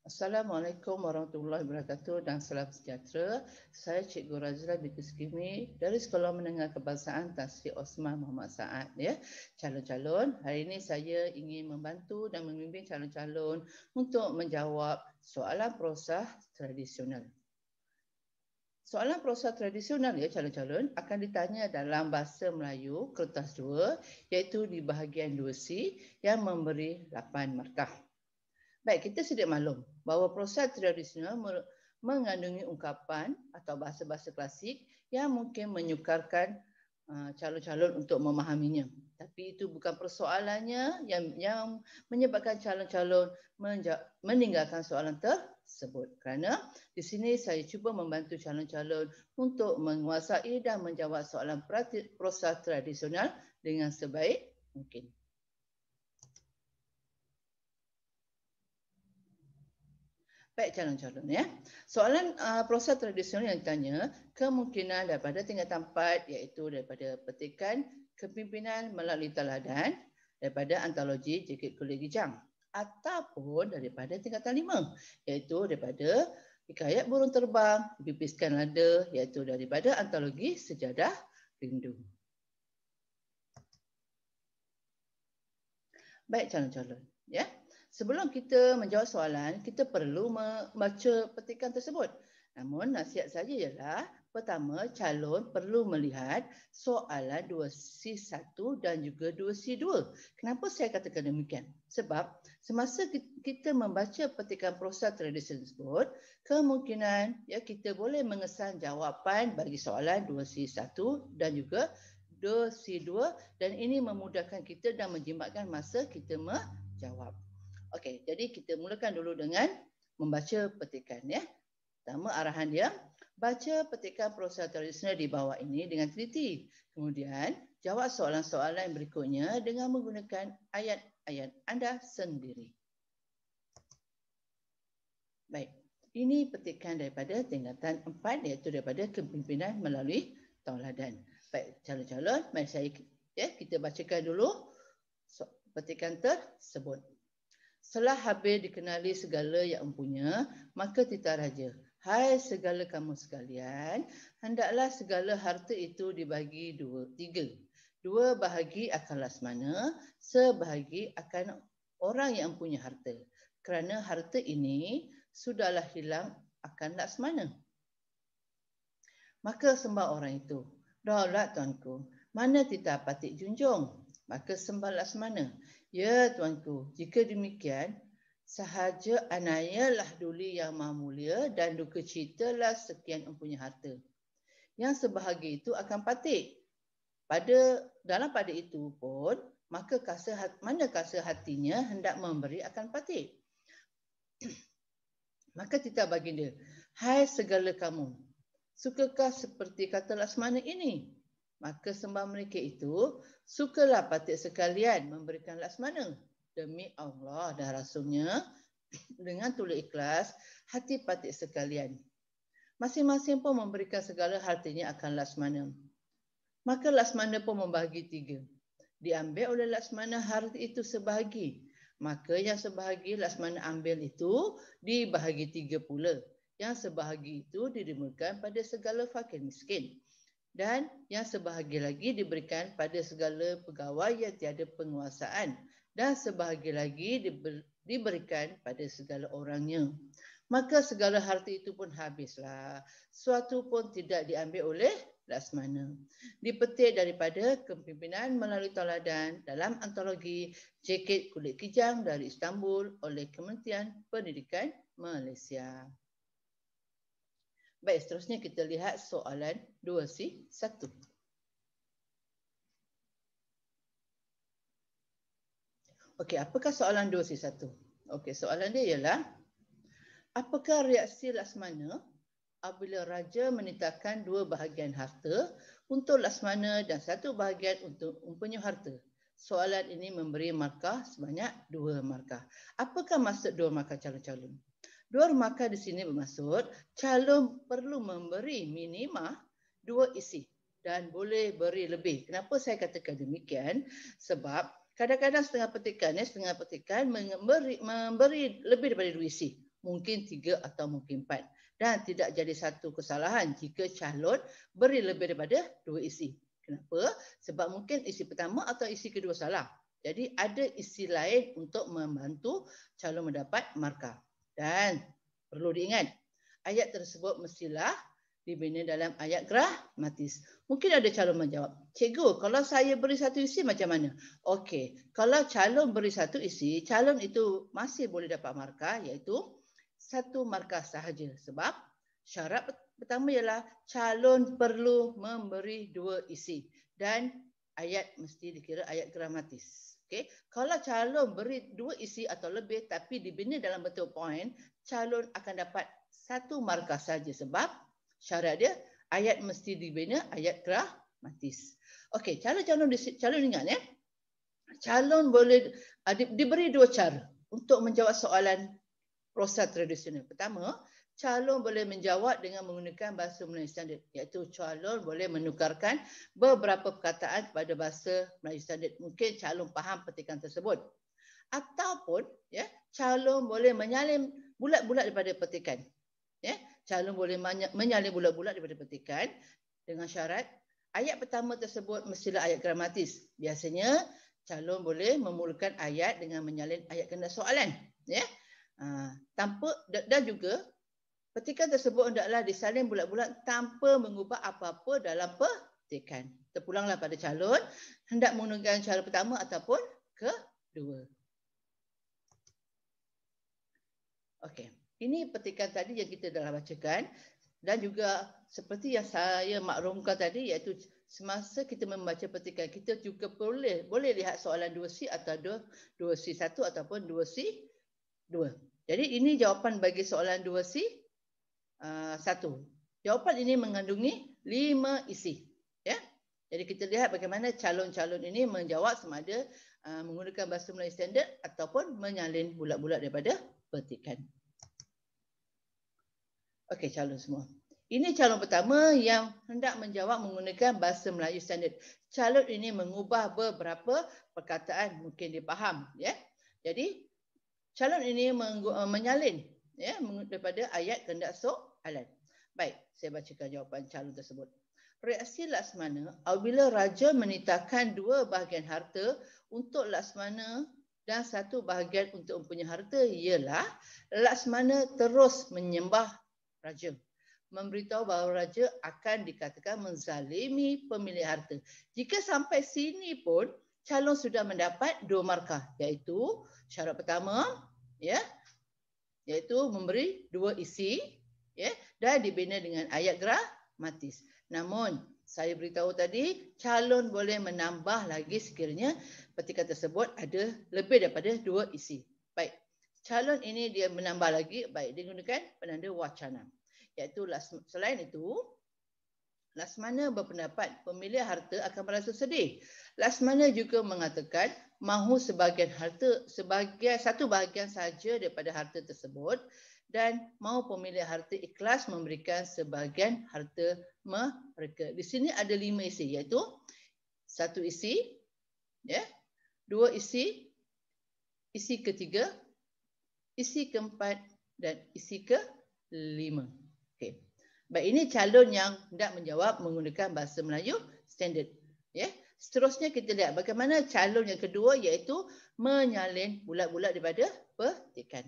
Assalamualaikum warahmatullahi wabarakatuh dan salam sejahtera. Saya Cikgu Razila binti Skimi dari Sekolah Menengah Kebangsaan Tan Sri Osman Muhammad Saad. Ya, calon-calon, hari ini saya ingin membantu dan membimbing calon-calon untuk menjawab soalan prosa tradisional. Soalan prosa tradisional ya calon-calon akan ditanya dalam bahasa Melayu kertas 2 iaitu di bahagian 2C yang memberi 8 markah. Baik, kita sedia maklum bahawa prosa tradisional mengandungi ungkapan atau bahasa-bahasa klasik yang mungkin menyukarkan calon-calon untuk memahaminya. Tapi itu bukan persoalannya yang menyebabkan calon-calon meninggalkan soalan tersebut. Kerana di sini saya cuba membantu calon-calon untuk menguasai dan menjawab soalan prosa tradisional dengan sebaik mungkin. Baik calon-calon ya. Soalan prosa tradisional yang ditanya kemungkinan daripada tingkatan 4 iaitu daripada petikan kepimpinan melalui teladan daripada antologi Jekit Kulit Gijang ataupun daripada tingkatan 5 iaitu daripada hikayat burung terbang dipipiskan lada iaitu daripada antologi Sejadah Rindu. Baik calon-calon ya. Sebelum kita menjawab soalan, kita perlu membaca petikan tersebut. Namun nasihat saya ialah pertama calon perlu melihat soalan 2C1 dan juga 2C2. Kenapa saya katakan demikian? Sebab semasa kita membaca petikan prosa tradisional tersebut, kemungkinan ya kita boleh mengesan jawapan bagi soalan 2C1 dan juga 2C2 dan ini memudahkan kita dan menjimatkan masa kita menjawab. Okey, jadi kita mulakan dulu dengan membaca petikan ya. Pertama arahan dia, baca petikan prosa tradisional di bawah ini dengan teliti. Kemudian jawab soalan-soalan berikutnya dengan menggunakan ayat-ayat anda sendiri. Baik, ini petikan daripada tingkatan 4 iaitu daripada kepimpinan melalui tauladan. Baik, calon-calon, mari kita bacakan dulu petikan tersebut. Setelah habis dikenali segala yang empunya, maka titah raja. Hai segala kamu sekalian, hendaklah segala harta itu dibagi tiga. 2 bahagi akan lasmana, sebahagi akan orang yang empunya harta. Kerana harta ini sudahlah hilang akan lasmana. Maka sembah orang itu, daulat tuanku, mana titah patik junjung? Maka sembah lasmana. Ya tuanku, jika demikian, sahaja anayalah duli yang maha mulia dan duka citalah sekian empunya harta. Yang sebahagi itu akan patik. Dalam pada itu pun, maka mana kasa hatinya hendak memberi akan patik. Maka titah baginda, hai segala kamu, sukakah seperti kata lasmana ini? Maka sembah mereka itu, sukalah patik sekalian memberikan lasmana. Demi Allah dan Rasulnya, dengan tulus ikhlas, hati patik sekalian. Masing-masing pun memberikan segala hartanya akan lasmana. Maka lasmana pun membahagi 3. Diambil oleh lasmana harta itu sebahagi. Maka yang sebahagi lasmana ambil itu dibahagi 3 pula. Yang sebahagi itu dirimakan pada segala fakir miskin. Dan yang sebahagi lagi diberikan pada segala pegawai yang tiada penguasaan. Dan sebahagi lagi diberikan pada segala orangnya. Maka segala harta itu pun habislah. Suatu pun tidak diambil oleh lasmana. Dipetik daripada kepimpinan melalui tauladan dalam antologi Jekit Kulit Kijang dari Istanbul oleh Kementerian Pendidikan Malaysia. Baik, seterusnya kita lihat soalan 2C1. Okey, apakah soalan 2C1? Okey, soalan dia ialah, apakah reaksi lasmana apabila raja menitahkan 2 bahagian harta untuk lasmana dan 1 bahagian untuk empunya harta? Soalan ini memberi markah sebanyak 2 markah. Apakah maksud 2 markah calon-calon? 2 markah di sini bermaksud calon perlu memberi minima 2 isi dan boleh beri lebih. Kenapa saya katakan demikian? Sebab Kadang-kadang setengah petikan memberi lebih daripada 2 isi. Mungkin 3 atau mungkin 4. Dan tidak jadi satu kesalahan jika calon beri lebih daripada 2 isi. Kenapa? Sebab mungkin isi pertama atau isi kedua salah. Jadi ada isi lain untuk membantu calon mendapat markah. Dan perlu diingat, ayat tersebut mestilah dibina dalam ayat gramatis. Mungkin ada calon menjawab, cikgu, kalau saya beri satu isi macam mana? Okey, kalau calon beri satu isi, calon itu masih boleh dapat markah, iaitu 1 markah sahaja. Sebab syarat pertama ialah calon perlu memberi 2 isi. Dan ayat mesti dikira ayat gramatis. Okey, kalau calon beri 2 isi atau lebih tapi dibina dalam bentuk poin, calon akan dapat 1 markah saja sebab syarat dia ayat mesti dibina ayat gramatis. Okey, calon ingat ya. Calon boleh diberi 2 cara untuk menjawab soalan prosa tradisional. Pertama, calon boleh menjawab dengan menggunakan bahasa Melayu standard, iaitu calon boleh menukarkan beberapa perkataan kepada bahasa Melayu standard. Mungkin calon faham petikan tersebut. Ataupun ya, calon boleh menyalin bulat-bulat daripada petikan. Ya, calon boleh menyalin bulat-bulat daripada petikan dengan syarat ayat pertama tersebut mestilah ayat gramatis. Biasanya calon boleh memulakan ayat dengan menyalin ayat kehendak soalan, ya. Tanpa dan juga petikan tersebut hendaklah disalin bulat-bulat tanpa mengubah apa-apa dalam petikan. Terpulanglah pada calon hendak menggunakan cara pertama ataupun kedua. Okey, ini petikan tadi yang kita dah bacakan dan juga seperti yang saya maklumkan tadi, iaitu semasa kita membaca petikan kita juga boleh lihat soalan 2C atau 2C1 ataupun 2C2. Jadi ini jawapan bagi soalan 2C 1. Jawapan ini mengandungi 5 isi. Ya. Jadi kita lihat bagaimana calon-calon ini menjawab sama ada menggunakan bahasa Melayu standard ataupun menyalin bulat-bulat daripada petikan. Okey, calon semua. Ini calon pertama yang hendak menjawab menggunakan bahasa Melayu standard. Calon ini mengubah beberapa perkataan, mungkin dia faham, ya. Jadi calon ini menyalin ya daripada ayat kehendak soalan. Baik, saya bacakan jawapan calon tersebut. Reaksi Laksmana apabila raja menitahkan 2 bahagian harta untuk Laksmana dan 1 bahagian untuk mempunyai harta ialah Laksmana terus menyembah raja, memberitahu bahawa raja akan dikatakan menzalimi pemilik harta. Jika sampai sini pun calon sudah mendapat 2 markah, iaitu syarat pertama ya, iaitu memberi 2 isi ya, dan dibina dengan ayat gramatis. Namun saya beritahu tadi calon boleh menambah lagi sekiranya petikan tersebut ada lebih daripada 2 isi. Baik, calon ini dia menambah lagi, baik, dia gunakan penanda wacana, iaitu selain itu Laksmana berpendapat pemilik harta akan merasa sedih. Laksmana juga mengatakan mahu sebahagian harta, satu bahagian sahaja daripada harta tersebut dan mahu pemilik harta ikhlas memberikan sebahagian harta mereka. Di sini ada 5 isi, iaitu 1 isi, ya, 2 isi, isi ketiga, isi keempat dan isi ke-5. Okey. Baik, ini calon yang hendak menjawab menggunakan bahasa Melayu standard. Ya. Seterusnya kita lihat bagaimana calon yang kedua, iaitu menyalin bulat-bulat daripada petikan.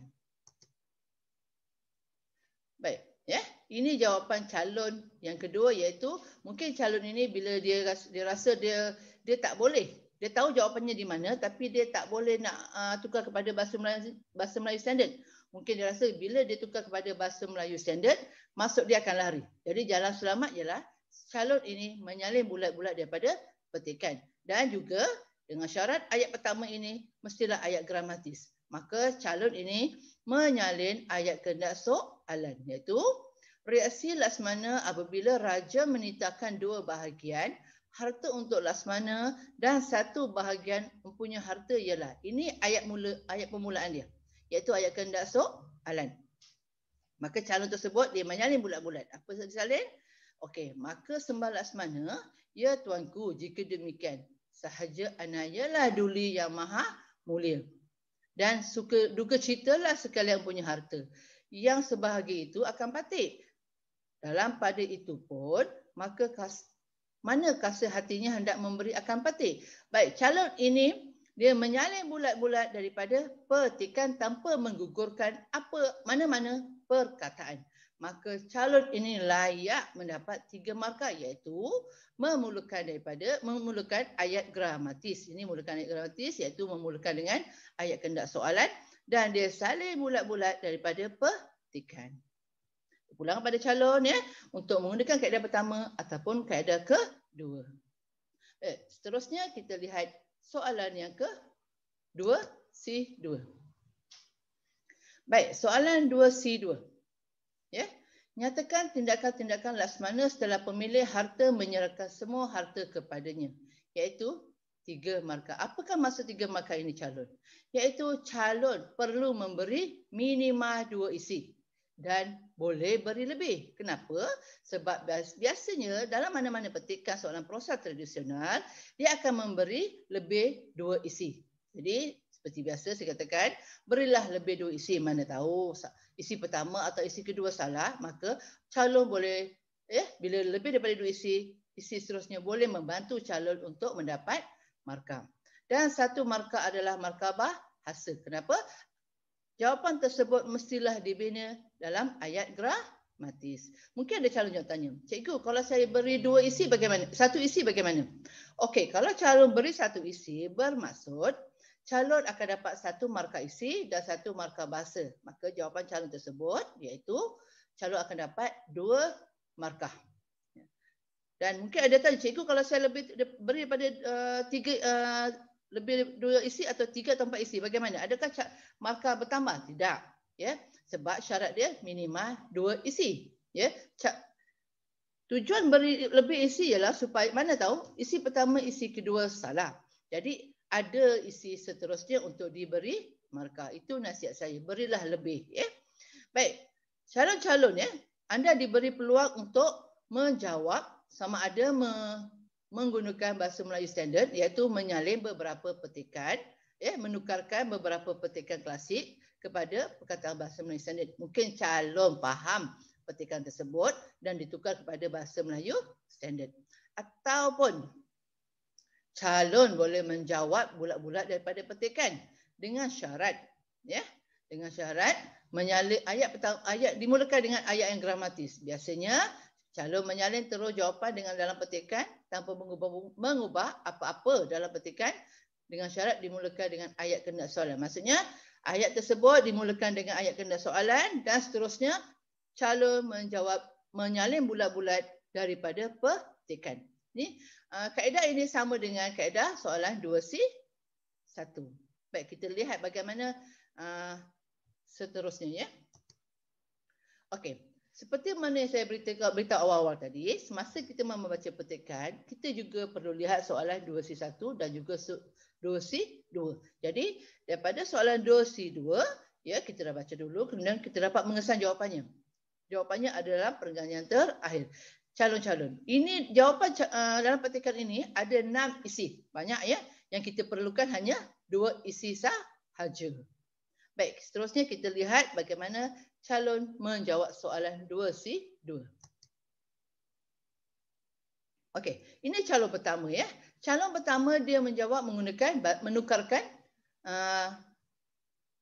Baik, ya. Ini jawapan calon yang kedua, iaitu mungkin calon ini bila dia rasa dia tak boleh. Dia tahu jawapannya di mana tapi dia tak boleh nak tukar kepada bahasa Melayu standard. Mungkin dia rasa bila dia tukar kepada bahasa Melayu standard, maksud dia akan lari. Jadi jalan selamat ialah calon ini menyalin bulat-bulat daripada petikan. Dan juga dengan syarat ayat pertama ini mestilah ayat gramatis. Maka calon ini menyalin ayat kehendak soalan, iaitu reaksi Laksmana apabila raja menitahkan 2 bahagian harta untuk Laksmana dan 1 bahagian mempunyai harta ialah. Ini ayat permulaan dia, iaitu ayat kehendak soalan. Maka calon tersebut dia menyalin bulat-bulat. Apa yang disalin? Okey, maka sembah Laksmana, ya tuanku, jika demikian sahaja anayalah duli yang maha mulia. Dan suka duka citalah sekalian punya harta. Yang sebahagia itu akan patik. Dalam pada itu pun, maka mana kasih hatinya hendak memberi akan patik. Baik, calon ini dia menyalin bulat-bulat daripada petikan tanpa menggugurkan mana-mana perkataan. Maka calon ini layak mendapat 3 markah, iaitu memulakan ayat gramatis. Ini mulakan ayat gramatis, iaitu memulakan dengan ayat kehendak soalan, dan dia salin bulat-bulat daripada petikan. Pulang pada calon ya, untuk menggunakan kaedah pertama ataupun kaedah kedua. Seterusnya kita lihat soalan yang ke-2 C2. Baik, soalan 2 C2. Ya. Nyatakan tindakan-tindakan Laksmana setelah pemilih harta menyerahkan semua harta kepadanya, iaitu 3 markah. Apakah maksud 3 markah ini calon? Iaitu calon perlu memberi minimal 2 isi. Dan boleh beri lebih. Kenapa? Sebab biasanya dalam mana-mana petikan soalan prosa tradisional, dia akan memberi lebih 2 isi. Jadi seperti biasa saya katakan, berilah lebih 2 isi. Mana tahu isi pertama atau isi kedua salah, maka calon boleh, bila lebih daripada 2 isi seterusnya boleh membantu calon untuk mendapat markah. Dan 1 markah adalah markah bahasa. Kenapa? Jawapan tersebut mestilah dibina dalam ayat gramatis. Mungkin ada calon yang tanya, cikgu, kalau saya beri 2 isi bagaimana? 1 isi bagaimana? Okey, kalau calon beri 1 isi, bermaksud calon akan dapat 1 markah isi dan 1 markah bahasa. Maka jawapan calon tersebut iaitu calon akan dapat 2 markah. Dan mungkin ada tanya, cikgu, kalau saya lebih beri daripada 3 lebih 2 isi atau 3 atau 4 isi, bagaimana? Adakah markah bertambah? Tidak, ya. Sebab syarat dia minimal 2 isi, ya. Tujuan beri lebih isi ialah supaya mana tahu isi pertama, isi kedua salah. Jadi ada isi seterusnya untuk diberi markah. Itu nasihat saya, berilah lebih, ya. Baik, calon-calon ya, anda diberi peluang untuk menjawab sama ada menggunakan bahasa Melayu standard, iaitu menyalin beberapa petikan, menukarkan beberapa petikan klasik kepada perkataan bahasa Melayu standard. Mungkin calon faham petikan tersebut dan ditukar kepada bahasa Melayu standard. Ataupun calon boleh menjawab bulat-bulat daripada petikan dengan syarat, ya, dengan syarat menyalin ayat dimulakan dengan ayat yang gramatis. Biasanya calon menyalin terus jawapan dengan dalam petikan tanpa mengubah apa-apa dalam petikan dengan syarat dimulakan dengan ayat kehendak soalan. Maksudnya ayat tersebut dimulakan dengan ayat kehendak soalan dan seterusnya calon menyalin bulat-bulat daripada petikan. Ini kaedah ini sama dengan kaedah soalan 2C1. Baik, kita lihat bagaimana seterusnya, ya. Okey. Seperti mana yang saya beritahu awal-awal tadi, semasa kita membaca petikan, kita juga perlu lihat soalan 2C1 dan juga 2C2. Jadi, daripada soalan 2C2, ya, kita dah baca dulu, kemudian kita dapat mengesan jawapannya. Jawapannya adalah perenggan yang terakhir. Calon-calon. Ini jawapan dalam petikan ini ada 6 isi. Banyak, ya. Yang kita perlukan hanya 2 isi sahaja. Baik, seterusnya kita lihat bagaimana calon menjawab soalan 2C2. Okey, ini calon pertama, ya. Calon pertama dia menjawab menukarkan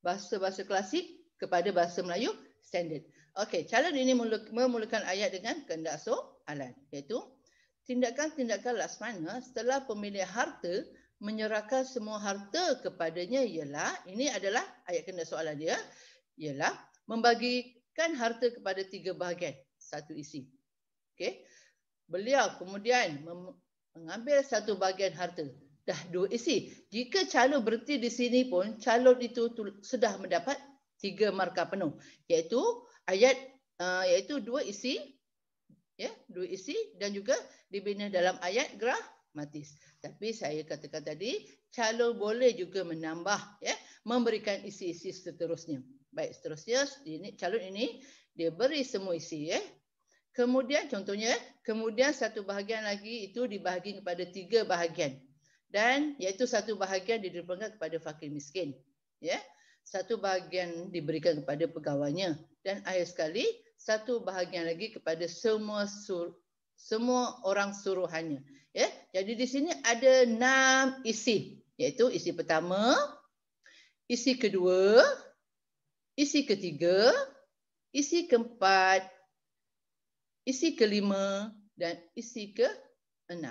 bahasa-bahasa klasik kepada bahasa Melayu standard. Okey, calon ini memulakan ayat dengan kehendak soalan, iaitu tindakan-tindakan Laksmana setelah pemilih harta menyerahkan semua harta kepadanya ialah, ini adalah ayat kehendak soalan dia, ialah membagikan harta kepada 3 bahagian, 1 isi. Okey. Beliau kemudian mengambil 1 bahagian harta, dah 2 isi. Jika calon berhenti di sini pun, calon itu sudah mendapat 3 markah penuh, iaitu iaitu 2 isi, ya, 2 isi dan juga dibina dalam ayat gramatis. Tapi saya katakan tadi, calon boleh juga menambah, ya, memberikan isi-isi seterusnya. Baik, seterusnya calon ini dia beri semua isi, ya. Kemudian contohnya, kemudian 1 bahagian lagi itu dibahagi kepada 3 bahagian. dan iaitu satu bahagian diberikan kepada fakir miskin. Ya. Satu bahagian diberikan kepada pegawainya dan akhir sekali satu bahagian lagi kepada semua orang suruhannya. Ya. Jadi di sini ada 6 isi, iaitu isi pertama, isi kedua, isi ketiga, isi keempat, isi kelima dan isi ke-6.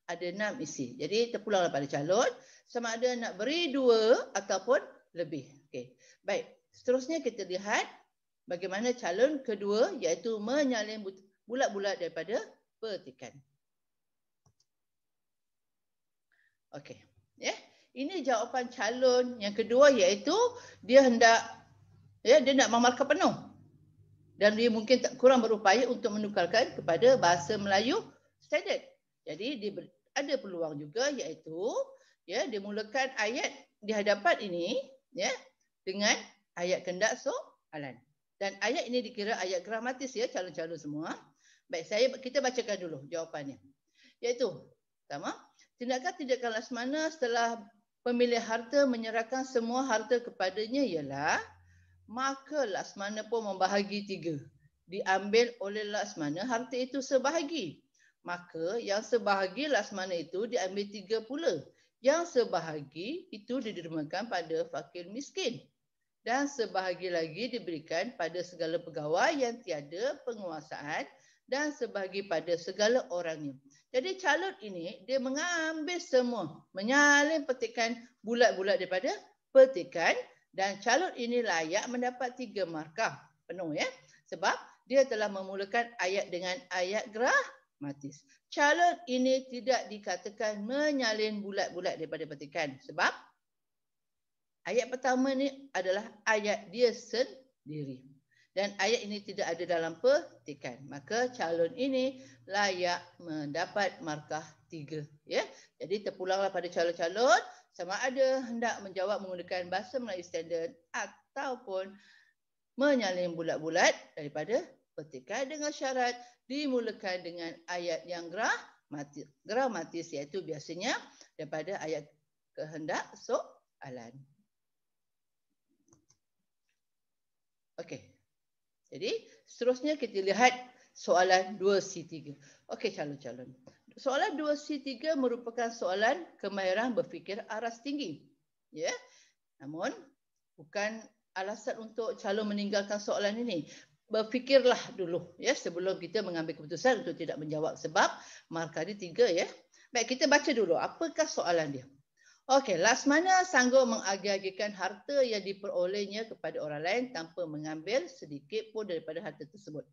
Ada 6 isi. Jadi terpulanglah pada calon sama ada nak beri 2 ataupun lebih. Okey. Baik. Seterusnya kita lihat bagaimana calon kedua iaitu menyalin bulat-bulat daripada petikan. Okey. Ya. Ini jawapan calon yang kedua iaitu dia hendak dia nak memarkah penuh. Dan dia mungkin tak kurang berupaya untuk menukarkan kepada bahasa Melayu standard. Jadi dia ada peluang juga iaitu dia mulakan ayat di hadapan ini dengan ayat kendak soalan. Dan ayat ini dikira ayat gramatis calon-calon semua. Baik, kita bacakan dulu jawapannya. Iaitu pertama, tindakan laksamana setelah pemilik harta menyerahkan semua harta kepadanya ialah maka laksamana pun membahagi 3. Diambil oleh laksamana harta itu sebahagi. Maka yang sebahagi laksamana itu diambil 3 pula. Yang sebahagi itu diderimakan pada fakir miskin. Dan sebahagi lagi diberikan pada segala pegawai yang tiada penguasaan dan sebahagi pada segala orangnya. Jadi calon ini dia mengambil semua, menyalin petikan bulat-bulat daripada petikan. Dan calon ini layak mendapat 3 markah penuh sebab dia telah memulakan ayat dengan ayat gramatis. Calon ini tidak dikatakan menyalin bulat-bulat daripada petikan sebab ayat pertama ni adalah ayat dia sendiri dan ayat ini tidak ada dalam petikan. Maka calon ini layak mendapat markah 3 Jadi terpulanglah pada calon-calon sama ada hendak menjawab menggunakan bahasa Melayu standard ataupun menyalin bulat-bulat daripada petikan dengan syarat dimulakan dengan ayat yang gramatis iaitu biasanya daripada ayat kehendak soalan. Okey. Jadi seterusnya kita lihat soalan 2C3. Okey calon-calon. Soalan 2C3 merupakan soalan kemahiran berfikir aras tinggi. Namun bukan alasan untuk calon meninggalkan soalan ini. Berfikirlah dulu sebelum kita mengambil keputusan untuk tidak menjawab sebab markah dia 3 Baik, kita baca dulu apakah soalan dia. Okey, laksamana sanggup mengagih-agihkan harta yang diperolehnya kepada orang lain tanpa mengambil sedikit pun daripada harta tersebut.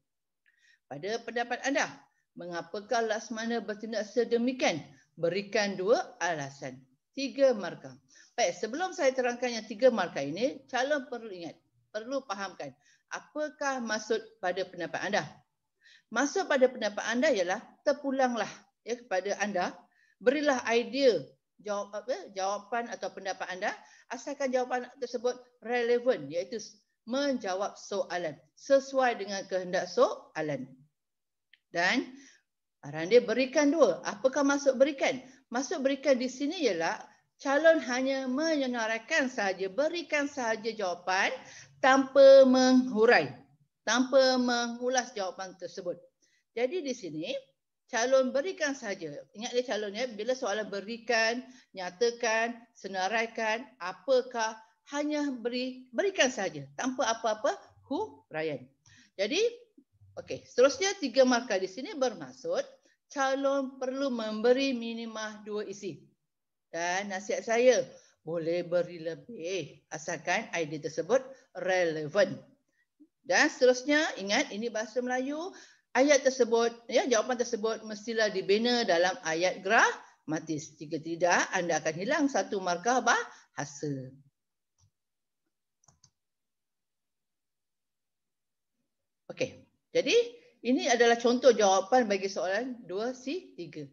Pada pendapat anda, mengapakah laksamana bertindak sedemikian? Berikan 2 alasan. 3 markah. Baik, sebelum saya terangkan yang 3 markah ini, calon perlu ingat, perlu fahamkan apakah maksud pada pendapat anda. Maksud pada pendapat anda ialah terpulanglah kepada anda, berilah idea jawapan atau pendapat anda asalkan jawapan tersebut relevan iaitu menjawab soalan sesuai dengan kehendak soalan. Dan arahan dia berikan 2. Apakah maksud berikan? Maksud berikan di sini ialah calon hanya menyenaraikan sahaja, berikan sahaja jawapan tanpa menghurai, tanpa mengulas jawapan tersebut. Jadi di sini calon berikan sahaja. Ingat dia calon bila soalan berikan, nyatakan, senaraikan, apakah, hanya berikan sahaja tanpa apa-apa huraian. Jadi okey, seterusnya 3 markah di sini bermaksud calon perlu memberi minimum 2 isi. Dan nasihat saya, boleh beri lebih asalkan idea tersebut relevan. Dan seterusnya ingat ini bahasa Melayu, ayat tersebut jawapan tersebut mestilah dibina dalam ayat gramatis. Jika tidak, anda akan hilang 1 markah bahasa. Okey. Jadi ini adalah contoh jawapan bagi soalan 2C3.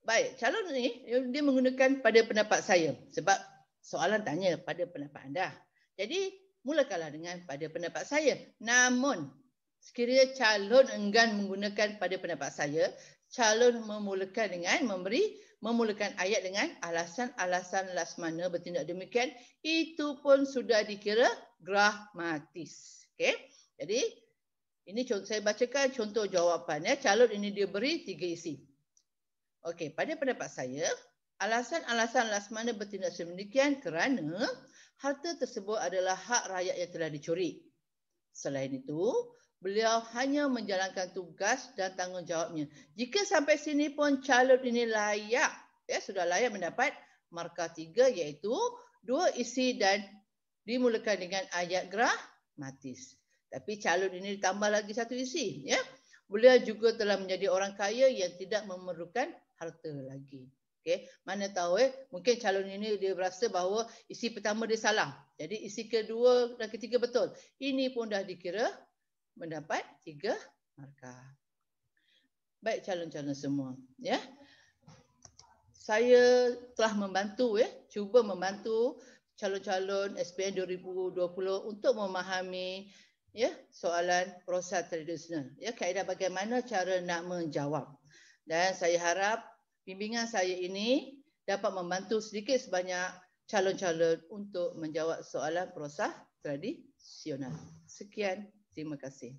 Baik, calon ni dia menggunakan pada pendapat saya sebab soalan tanya pada pendapat anda. Jadi mulakanlah dengan pada pendapat saya. Namun sekiranya calon enggan menggunakan pada pendapat saya, calon memulakan dengan memberi memulakan ayat dengan alasan-alasan lasmana bertindak demikian, itu pun sudah dikira gramatis. Okey. Jadi ini saya bacakan contoh jawapan ya. Calon ini diberi 3 isi. Okey, pada pendapat saya, alasan-alasan lasmana bertindak sedemikian kerana harta tersebut adalah hak rakyat yang telah dicuri. Selain itu, beliau hanya menjalankan tugas dan tanggungjawabnya. Jika sampai sini pun calon ini layak, ya sudah layak mendapat markah 3 iaitu 2 isi dan dimulakan dengan ayat gramatis. Tapi calon ini ditambah lagi 1 isi, ya. Beliau juga telah menjadi orang kaya yang tidak memerlukan harta lagi. Okey, mana tahu mungkin calon ini dia berasa bahawa isi pertama dia salah. Jadi isi kedua dan ketiga betul. Ini pun dah dikira mendapat 3 markah. Baik calon-calon semua, ya. Saya telah membantu cuba membantu calon-calon SPM 2020 untuk memahami soalan prosa tradisional. Ya, kaedah bagaimana cara nak menjawab. Dan saya harap bimbingan saya ini dapat membantu sedikit sebanyak calon-calon untuk menjawab soalan prosa tradisional. Sekian, terima kasih.